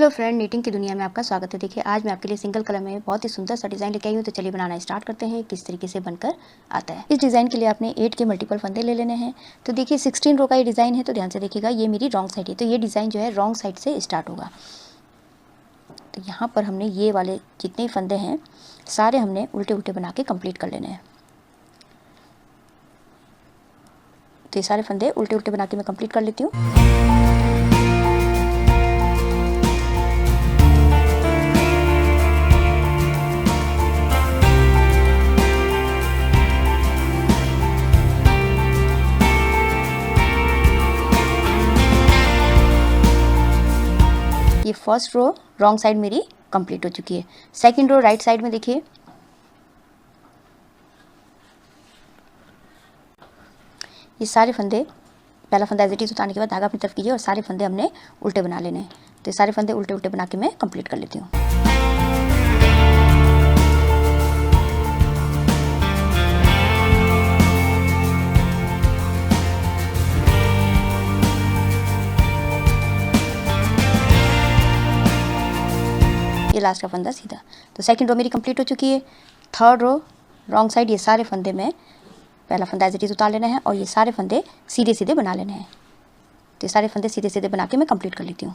Hello friend, knitting की दुनिया में आपका स्वागत है। देखिए आज मैं आपके लिए सिंगल कलर में बहुत ही सुंदर सा डिज़ाइन लेके आई हूँ। तो चलिए बनाना स्टार्ट करते हैं किस तरीके से बनकर आता है। इस डिज़ाइन के लिए आपने 8 के मल्टीपल फंदे ले लेने हैं। तो देखिए 16 रो का ये डिज़ाइन है, तो ध्यान से देखिएगा, ये मेरी रॉन्ग साइड है, तो ये डिज़ाइन जो है रॉन्ग साइड से स्टार्ट होगा। तो यहाँ पर हमने ये वाले जितने फंदे हैं सारे हमने उल्टे उल्टे बना के कंप्लीट कर लेने हैं। तो ये सारे फंदे उल्टे उल्टे बना के मैं कंप्लीट कर लेती हूँ। ये फर्स्ट रो रॉन्ग साइड मेरी कंप्लीट हो चुकी है। सेकंड रो राइट साइड में देखिए, ये सारे फंदे, पहला फंदा एज इट इज उतारने के बाद धागा अपनी तरफ कीजिए और सारे फंदे हमने उल्टे बना लेने हैं। तो ये सारे फंदे उल्टे उल्टे बना के मैं कंप्लीट कर लेती हूँ। ये लास्ट का फंदा सीधा। तो सेकंड रो मेरी कंप्लीट हो चुकी है। थर्ड रो रॉन्ग साइड, ये सारे फंदे में पहला फंदा एज इट इज उतार लेना है और ये सारे फंदे सीधे सीधे बना लेने हैं। तो ये सारे फंदे सीधे सीधे बना के मैं कंप्लीट कर लेती हूँ।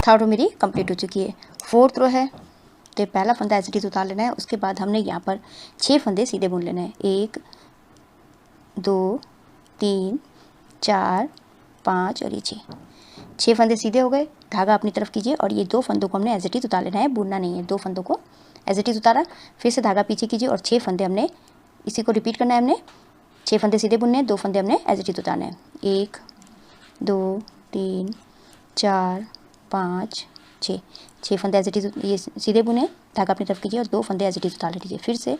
थर्ड रो मेरी कंप्लीट हो चुकी है। फोर्थ रो है, तो पहला फंदा एज इट इज उतार लेना है। उसके बाद हमने यहाँ पर 6 फंदे सीधे बुन लेने हैं। 1 2 3 4 5 और ये 6 फंदे सीधे हो गए। धागा अपनी तरफ कीजिए और ये 2 फंदों को हमने एज इट इज उतार लेना है, बुनना नहीं है। 2 फंदों को एज इट इज उतारा, फिर से धागा पीछे कीजिए और 6 फंदे हमने इसी को रिपीट करना है। हमने 6 फंदे सीधे बुनने हैं, 2 फंदे हमने एज इट इज उतारने हैं। 1 2 3 4 5 6 फंदे एज इट इज ये सीधे बुने, धागा अपनी तरफ कीजिए और 2 फंदे एज इट इज उतार लीजिए। फिर से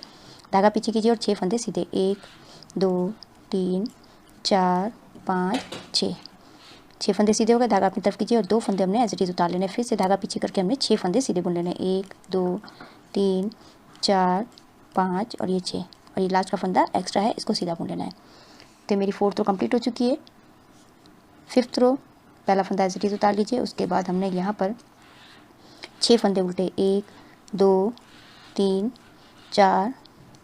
धागा पीछे कीजिए और 6 फंदे सीधे, 1 2 3 4 5 6 फंदे सीधे हो गए। धागा अपनी तरफ कीजिए और 2 फंदे हमने एज इट इज उतार लेने। फिर से धागा पीछे करके हमने 6 फंदे सीधे बुन लेने। 1 2 3 4 5 और ये 6 और ये लास्ट का फंदा एक्स्ट्रा है, इसको सीधा बुन लेना है। तो मेरी फोर्थ रो कंप्लीट हो चुकी है। फिफ्थ रो पहला फंदा एज इट इज उतार लीजिए। उसके बाद हमने यहाँ पर 6 फंदे उल्टे, 1 2 3 4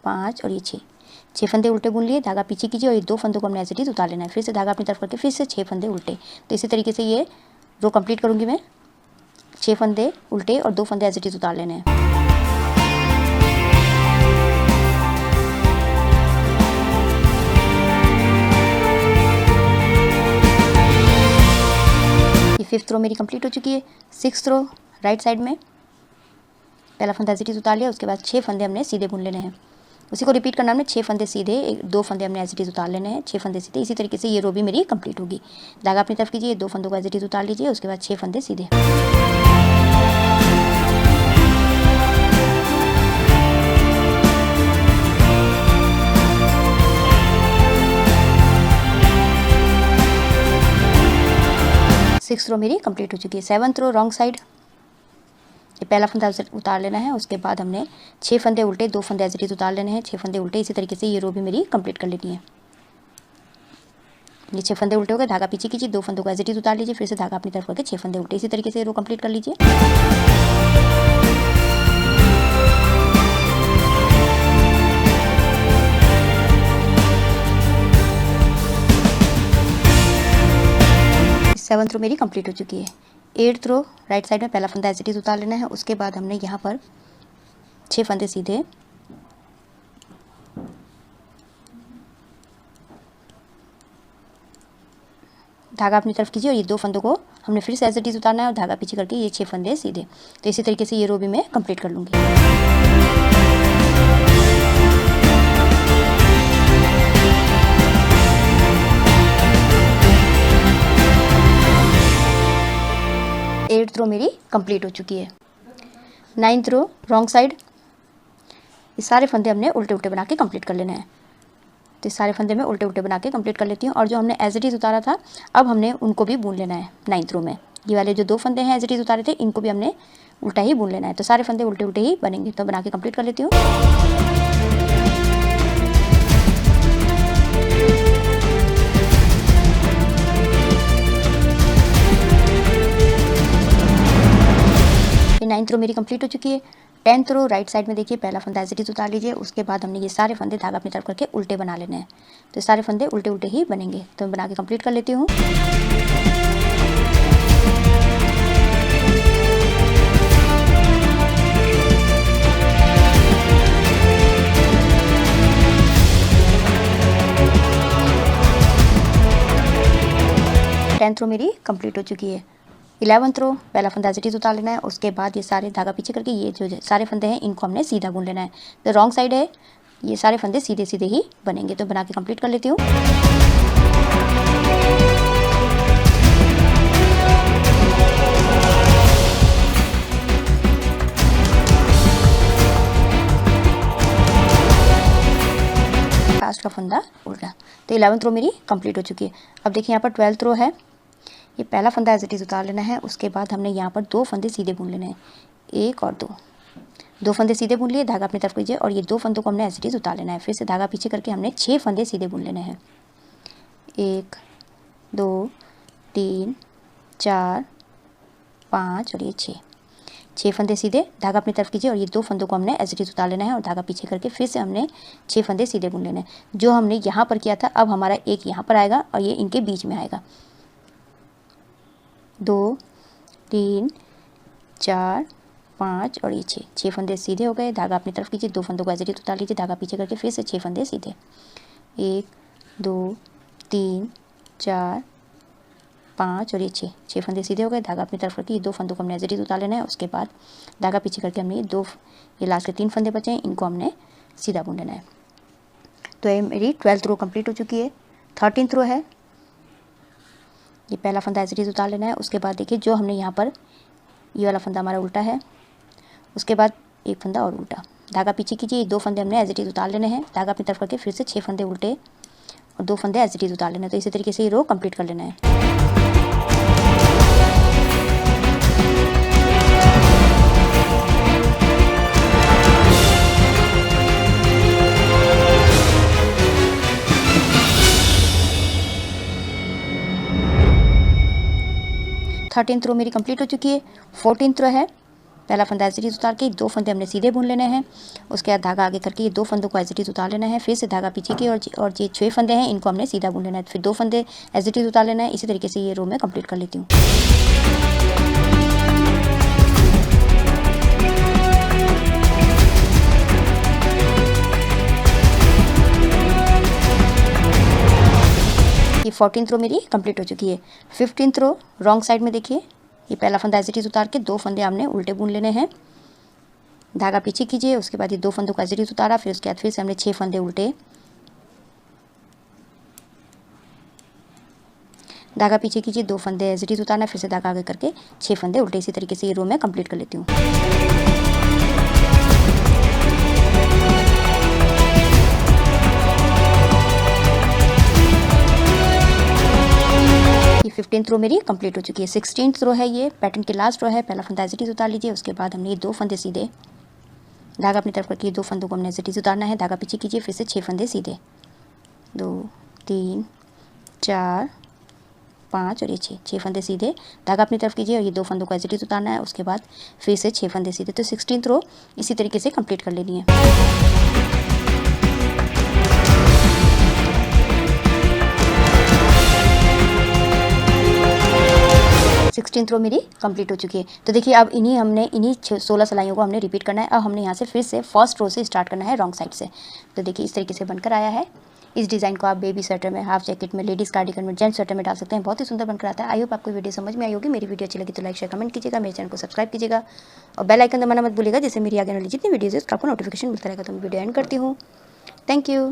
5 और ये 6 फंदे उल्टे बुन लिए। धागा पीछे कीजिए और ये 2 फंदों को हमने एज इट इज उतार लेना है। फिर से धागा अपनी तरफ करके फिर से 6 फंदे उल्टे। तो इसी तरीके से ये रो कंप्लीट करूँगी मैं। 6 फंदे उल्टे और 2 फंदे एज इट इज उतार लेने हैं। ये फिफ्थ रो मेरी कंप्लीट हो चुकी है। सिक्स्थ रो राइट साइड में पहला फंदा एज इट इज उतार लिया। उसके बाद 6 फंदे हमने सीधे बुन लेने हैं। उसी को रिपीट करना हमने, 6 फंदे सीधे, 2 फंदे हमने एज इट इज उतार लेने हैं। 6 फंदे सीधे, इसी तरीके से ये रो भी मेरी कंप्लीट होगी। धागा अपनी तरफ कीजिए, 2 फंदों को एज इट इज उतार लीजिए। उसके बाद 6 फंदे सीधे। सिक्स्थ रो मेरी कंप्लीट हो चुकी है। सेवन्थ रो रॉन्ग साइड, ये पहला फंदा उतार लेना है। उसके बाद हमने 6 फंदे उल्टे, 2 फंदे एज इट इज उतार लेने हैं। 6 फंदे उल्टे, इसी तरीके से ये रो भी मेरी कंप्लीट कर लेनी है। ये 6 फंदे उल्टे हो गए। धागा पीछे कीजिए, 2 फंदों को एज इट इज उतार लीजिए। फिर से धागा अपनी तरफ करके 6 फंदे उल्टे, इसी तरीके से ये रो कंप्लीट कर लीजिए। सेवन्थ रो मेरी कंप्लीट हो चुकी है। एट्थ रो राइट साइड में पहला फंदा एज इट इज उतार लेना है। उसके बाद हमने यहाँ पर 6 फंदे सीधे, धागा अपनी तरफ कीजिए और ये 2 फंदों को हमने फिर से एज इट इज उतारना है और धागा पीछे करके ये 6 फंदे सीधे। तो इसी तरीके से ये रो भी मैं कंप्लीट कर लूँगी। एट्थ रो मेरी कंप्लीट हो चुकी है। नाइन्थ रो रॉन्ग साइड, ये सारे फंदे हमने उल्टे उल्टे बना के कंप्लीट कर लेने हैं। तो सारे फंदे में उल्टे उल्टे बना के कंप्लीट कर लेती हूँ। और जो हमने एज इट इज़ उतारा था अब हमने उनको भी बुन लेना है 9th रो में। ये वाले जो 2 फंदे हैं एज इट इज़ उतारे थे इनको भी हमने उल्टा ही बुन लेना है। तो सारे फंदे उल्टे उल्टे ही बनेंगे। तो बना के कंप्लीट कर लेती हूँ। ये 9th रो मेरी कंप्लीट हो चुकी है। 10th रो राइट साइड में देखिए पहला फंदा एज इट इज़ उतार लीजिए। उसके बाद हमने ये सारे फंदे धागा अपनी तरफ करके उल्टे बना लेने हैं। तो सारे फंदे उल्टे उल्टे ही बनेंगे। तो मैं बना के कंप्लीट कर लेती हूँ। टेंथ रो मेरी कंप्लीट हो चुकी है। 11th रो पहला फंदा एज इट इज़ उतार लेना है। उसके बाद ये सारे धागा पीछे करके ये जो सारे फंदे हैं इनको हमने सीधा बुन लेना है। तो रॉन्ग साइड है, ये सारे फंदे सीधे सीधे ही बनेंगे। तो बना के कंप्लीट कर लेती हूँ। लास्ट का फंदा उल्टा। तो 11th रो मेरी कंप्लीट हो चुकी है। अब देखिए यहाँ पर 12th रो है। ये पहला फंदा एज इट इज़ उतार लेना है। उसके बाद हमने यहाँ पर 2 फंदे सीधे बुन लेने हैं, 1 और 2 फंदे सीधे बुन लिए, धागा अपनी तरफ कीजिए और ये 2 फंदों को हमने एज इट इज़ उतार लेना है। फिर से धागा पीछे करके हमने 6 फंदे सीधे बुन लेने हैं, 1 2 3 4 5 और ये 6 फंदे सीधे, धागा अपनी तरफ कीजिए और ये 2 फंदों को हमने एज इट इज़ उतार लेना है और धागा पीछे करके फिर से हमने 6 फंदे सीधे बुन लेने हैं। जो हमने यहाँ पर किया था अब हमारा एक यहाँ पर आएगा और ये इनके बीच में आएगा। 2 3 4 5 और ये 6 फंदे सीधे हो गए। धागा अपनी तरफ कीजिए, 2 फंदों को एज इट इज़ उतार लीजिए, धागा पीछे करके फिर से 6 फंदे सीधे, 1 2 3 4 5 और ये 6 फंदे सीधे हो गए। धागा अपनी तरफ रखिए, 2 फंदों को हमने एज इट इज़ उतार लेना है। उसके बाद धागा पीछे करके हमने ये लास्ट के 3 फंदे बचे हैं, इनको हमने सीधा बुन लेना है। तो ये मेरी 12th रो कंप्लीट हो चुकी है। 13th रो है। ये पहला फंदा एज इट इज़ उतार लेना है। उसके बाद देखिए जो हमने यहाँ पर ये वाला फंदा हमारा उल्टा है, उसके बाद एक फंदा और उल्टा, धागा पीछे कीजिए, 2 फंदे हमने एज इट इज़ उतार लेने हैं। धागा अपनी तरफ करके फिर से 6 फंदे उल्टे और 2 फंदे एज इट इज़ उतार लेना है। तो इसी तरीके से ये रो कंप्लीट कर लेना है। थर्टीन्थ रो मेरी कंप्लीट हो चुकी है। 14th रो है। पहला फंदा एज इट इज़ उतार के 2 फंदे हमने सीधे बुन लेने हैं। उसके बाद धागा आगे करके ये 2 फंदों को एज इट इज़ उतार लेना है। फिर से धागा पीछे के और ये 6 फंदे हैं इनको हमने सीधा बुन लेना है। फिर 2 फंदे एज इट इज़ उतार लेना है। इसी तरीके से ये रो मैं कंप्लीट कर लेती हूँ। ये 14th रो मेरी कंप्लीट हो चुकी है। 15th रो रॉन्ग साइड में देखिए, ये पहला फंदा एज इट इज़ उतार के 2 फंदे हमने उल्टे बुन लेने हैं। धागा पीछे कीजिए, उसके बाद ये 2 फंदों को एज इट इज़ उतारा, फिर उसके बाद फिर से हमने 6 फंदे उल्टे, धागा पीछे कीजिए, 2 फंदे एज इट इज़ उतारना, फिर से धागा आगे करके 6 फंदे उल्टे। इसी तरीके से ये रो मैं कंप्लीट कर लेती हूँ। ये 15th रो मेरी कंप्लीट हो चुकी है। 16th रो है, ये पैटर्न की लास्ट रो है। पहला फंदा एज इट इज़ उतार लीजिए, उसके बाद हमने ये 2 फंदे सीधे, धागा अपनी तरफ करके 2 फंदों को हमने एज इट इज़ उतारना है। धागा पीछे कीजिए, फिर से 6 फंदे सीधे, 2 3 4 5 और ये 6 फंदे सीधे, धागा अपनी तरफ कीजिए और ये 2 फंदों को एज इट इज़ उतारना है। उसके बाद फिर से 6 फंदे सीधे। तो 16th रो इसी तरीके से कंप्लीट कर लेनी है। 16th रो मेरी कंप्लीट हो चुकी है। तो देखिए अब इन्हीं 16 सिलाइयों को हमने रिपीट करना है। अब हमने यहाँ से फिर से फर्स्ट रो से स्टार्ट करना है रॉन्ग साइड से। तो देखिए इस तरीके से बनकर आया है। इस डिज़ाइन को आप बेबी स्वेटर में, हाफ जैकेट में, लेडीज़ कार्डिगन में, जेंट्स स्वेटर में डाल सकते हैं। बहुत ही सुंदर बनकर आता है। आई होप आपको वीडियो समझ में आई होगी। मेरी वीडियो अच्छी लगी तो लाइक शेयर कमेंट कीजिएगा, मेरे चैनल को सब्सक्राइब कीजिएगा और बेल आइकन दबाना मत भूलिएगा, जिससे मेरी आगे वाली जितनी वीडियोज़ है उसका आपको नोटिफिकेशन मिलता रहेगा। तो मैं वीडियो एंड करती हूँ। Thank you.